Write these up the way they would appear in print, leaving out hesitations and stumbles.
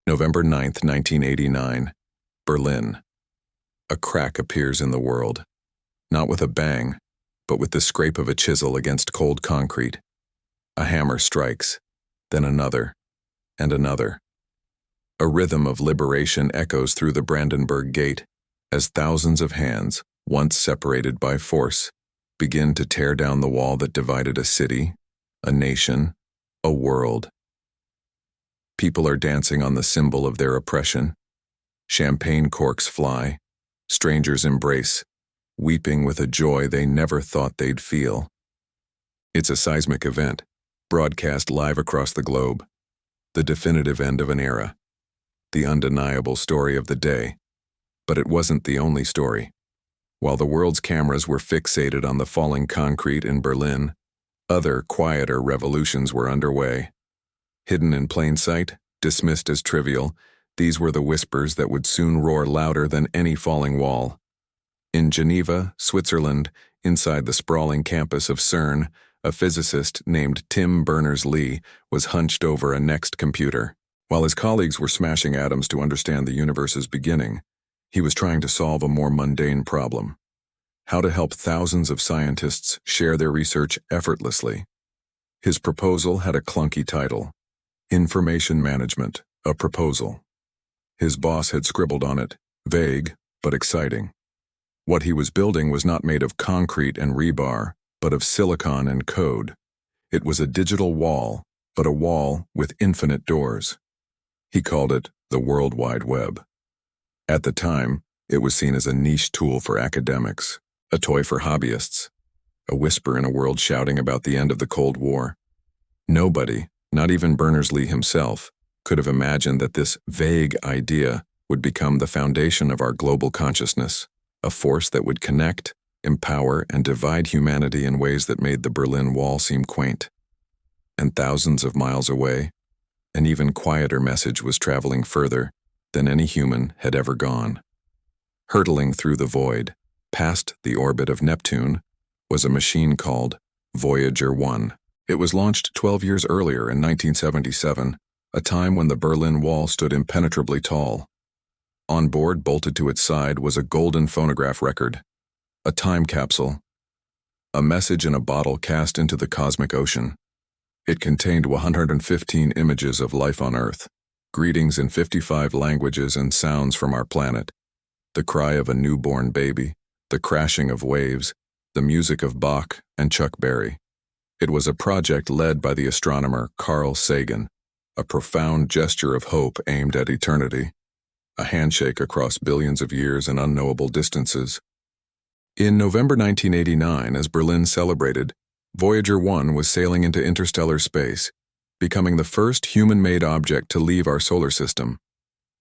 November 9, 1989, Berlin. A crack appears in the world, not with a bang, but with the scrape of a chisel against cold concrete. A hammer strikes, then another, and another. A rhythm of liberation echoes through the Brandenburg Gate as thousands of hands, once separated by force, begin to tear down the wall that divided a city, a nation, a world. People are dancing on the symbol of their oppression. Champagne corks fly, strangers embrace, weeping with a joy they never thought they'd feel. It's a seismic event, broadcast live across the globe. The definitive end of an era. The undeniable story of the day. But it wasn't the only story. While the world's cameras were fixated on the falling concrete in Berlin, other, quieter revolutions were underway. Hidden in plain sight, dismissed as trivial, these were the whispers that would soon roar louder than any falling wall. In Geneva, Switzerland, inside the sprawling campus of CERN, a physicist named Tim Berners-Lee was hunched over a Next computer. While his colleagues were smashing atoms to understand the universe's beginning, he was trying to solve a more mundane problem: how to help thousands of scientists share their research effortlessly. His proposal had a clunky title: Information Management, a Proposal. His boss had scribbled on it, vague but exciting. What he was building was not made of concrete and rebar, but of silicon and code. It was a digital wall, but a wall with infinite doors. He called it the World Wide Web. At the time, it was seen as a niche tool for academics, a toy for hobbyists, a whisper in a world shouting about the end of the Cold War. Nobody, not even Berners-Lee himself, could have imagined that this vague idea would become the foundation of our global consciousness, a force that would connect, empower, and divide humanity in ways that made the Berlin Wall seem quaint. And thousands of miles away, an even quieter message was traveling further than any human had ever gone. Hurtling through the void, past the orbit of Neptune, was a machine called Voyager 1. It was launched 12 years earlier in 1977, a time when the Berlin Wall stood impenetrably tall. On board, bolted to its side, was a golden phonograph record, a time capsule, a message in a bottle cast into the cosmic ocean. It contained 115 images of life on Earth, greetings in 55 languages and sounds from our planet, the cry of a newborn baby, the crashing of waves, the music of Bach and Chuck Berry. It was a project led by the astronomer Carl Sagan, a profound gesture of hope aimed at eternity, a handshake across billions of years and unknowable distances. In November 1989, as Berlin celebrated, Voyager 1 was sailing into interstellar space, becoming the first human-made object to leave our solar system,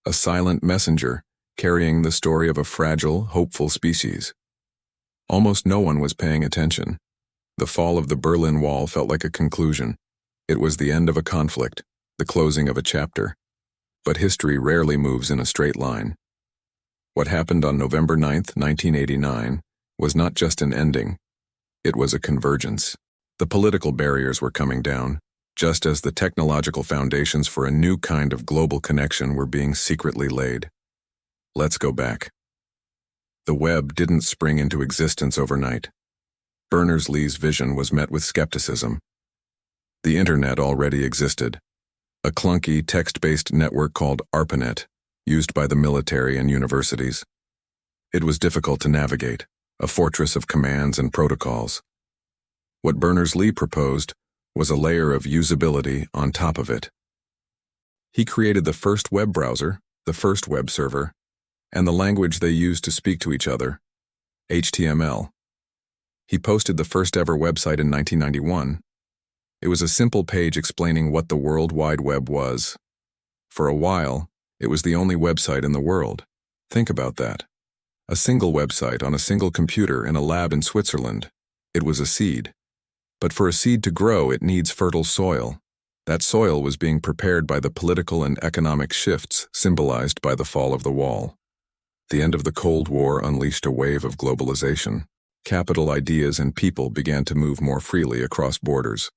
a silent messenger carrying the story of a fragile, hopeful species. Almost no one was paying attention. The fall of the Berlin Wall felt like a conclusion. It was the end of a conflict, the closing of a chapter. But history rarely moves in a straight line. What happened on November 9, 1989, was not just an ending. It was a convergence. The political barriers were coming down, just as the technological foundations for a new kind of global connection were being secretly laid. Let's go back. The web didn't spring into existence overnight. Berners-Lee's vision was met with skepticism. The internet already existed, a clunky text-based network called ARPANET, used by the military and universities. It was difficult to navigate, a fortress of commands and protocols. What Berners-Lee proposed was a layer of usability on top of it. He created the first web browser, the first web server, and the language they used to speak to each other, HTML. He posted the first ever website in 1991. It was a simple page explaining what the World Wide Web was. For a while, it was the only website in the world. Think about that. A single website on a single computer in a lab in Switzerland. It was a seed. But for a seed to grow, it needs fertile soil. That soil was being prepared by the political and economic shifts symbolized by the fall of the wall. The end of the Cold War unleashed a wave of globalization. Capital, ideas, and people began to move more freely across borders.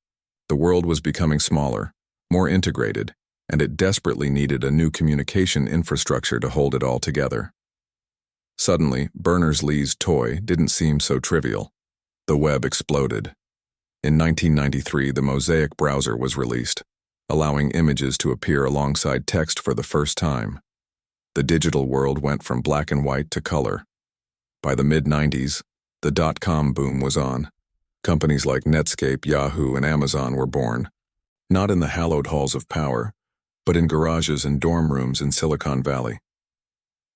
The world was becoming smaller, more integrated, and it desperately needed a new communication infrastructure to hold it all together. Suddenly, Berners-Lee's toy didn't seem so trivial. The web exploded. In 1993, the Mosaic browser was released, allowing images to appear alongside text for the first time. The digital world went from black and white to color. By the mid-90s, the dot-com boom was on. Companies like Netscape, Yahoo, and Amazon were born, not in the hallowed halls of power, but in garages and dorm rooms in Silicon Valley.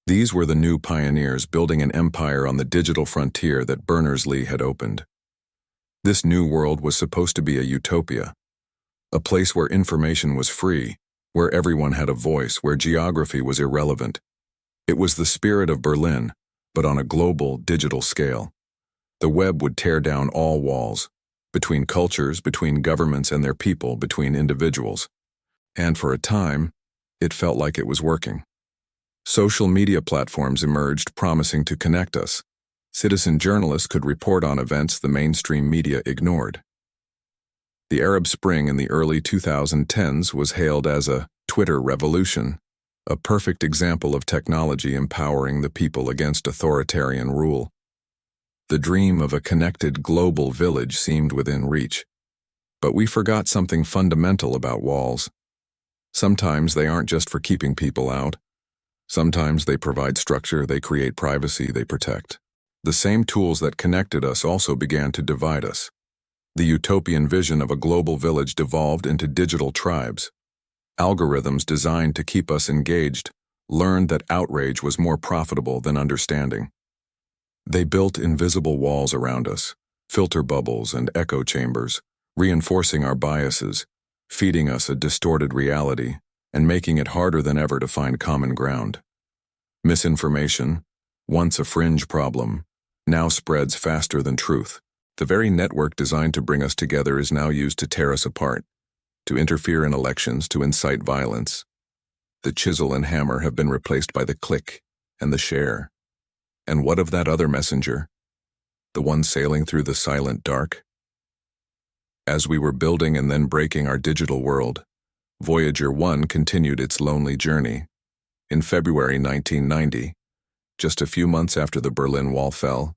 These were the new pioneers building an empire on the digital frontier that Berners-Lee had opened. This new world was supposed to be a utopia, a place where information was free, where everyone had a voice, where geography was irrelevant. It was the spirit of Berlin, but on a global, digital scale. The web would tear down all walls, between cultures, between governments and their people, between individuals. And for a time, it felt like it was working. Social media platforms emerged, promising to connect us. Citizen journalists could report on events the mainstream media ignored. The Arab Spring in the early 2010s was hailed as a Twitter revolution, a perfect example of technology empowering the people against authoritarian rule. The dream of a connected global village seemed within reach. But we forgot something fundamental about walls. Sometimes they aren't just for keeping people out. Sometimes they provide structure, they create privacy, they protect. The same tools that connected us also began to divide us. The utopian vision of a global village devolved into digital tribes. Algorithms designed to keep us engaged learned that outrage was more profitable than understanding. They built invisible walls around us, filter bubbles and echo chambers, reinforcing our biases, feeding us a distorted reality, and making it harder than ever to find common ground. Misinformation, once a fringe problem, now spreads faster than truth. The very network designed to bring us together is now used to tear us apart, to interfere in elections, to incite violence. The chisel and hammer have been replaced by the click and the share. And what of that other messenger, the one sailing through the silent dark? As we were building and then breaking our digital world, Voyager 1 continued its lonely journey. In February 1990, just a few months after the Berlin Wall fell,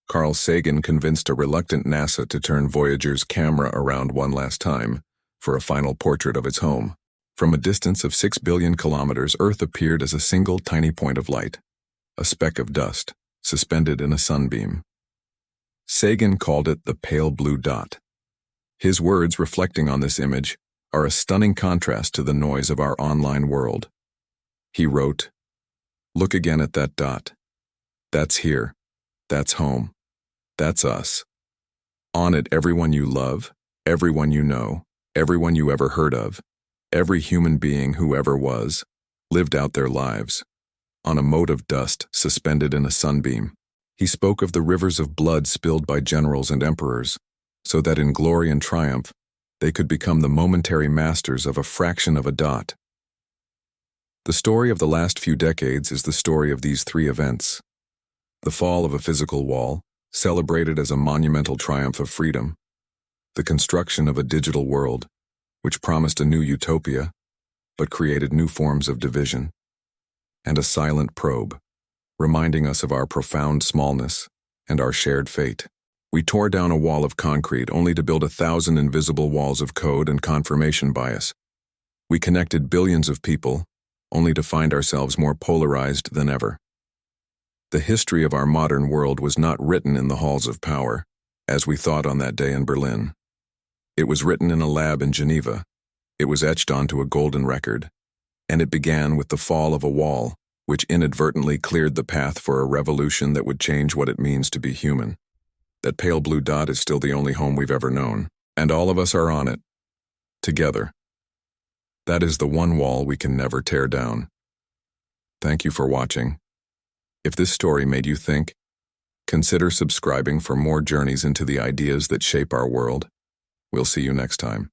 Carl Sagan convinced a reluctant NASA to turn Voyager's camera around one last time for a final portrait of its home. From a distance of 6 billion kilometers, Earth appeared as a single tiny point of light, a speck of dust, suspended in a sunbeam. Sagan called it the pale blue dot. His words reflecting on this image are a stunning contrast to the noise of our online world. He wrote, "Look again at that dot. That's here. That's home. That's us. On it, everyone you love, everyone you know, everyone you ever heard of, every human being who ever was, lived out their lives, on a mote of dust suspended in a sunbeam." He spoke of the rivers of blood spilled by generals and emperors, so that in glory and triumph, they could become the momentary masters of a fraction of a dot. The story of the last few decades is the story of these three events. The fall of a physical wall, celebrated as a monumental triumph of freedom. The construction of a digital world, which promised a new utopia, but created new forms of division. And a silent probe, reminding us of our profound smallness and our shared fate. We tore down a wall of concrete only to build 1,000 invisible walls of code and confirmation bias. We connected billions of people, only to find ourselves more polarized than ever. The history of our modern world was not written in the halls of power, as we thought on that day in Berlin. It was written in a lab in Geneva. It was etched onto a golden record, and it began with the fall of a wall, which inadvertently cleared the path for a revolution that would change what it means to be human. That pale blue dot is still the only home we've ever known, and all of us are on it, together. That is the one wall we can never tear down. Thank you for watching. If this story made you think, consider subscribing for more journeys into the ideas that shape our world. We'll see you next time.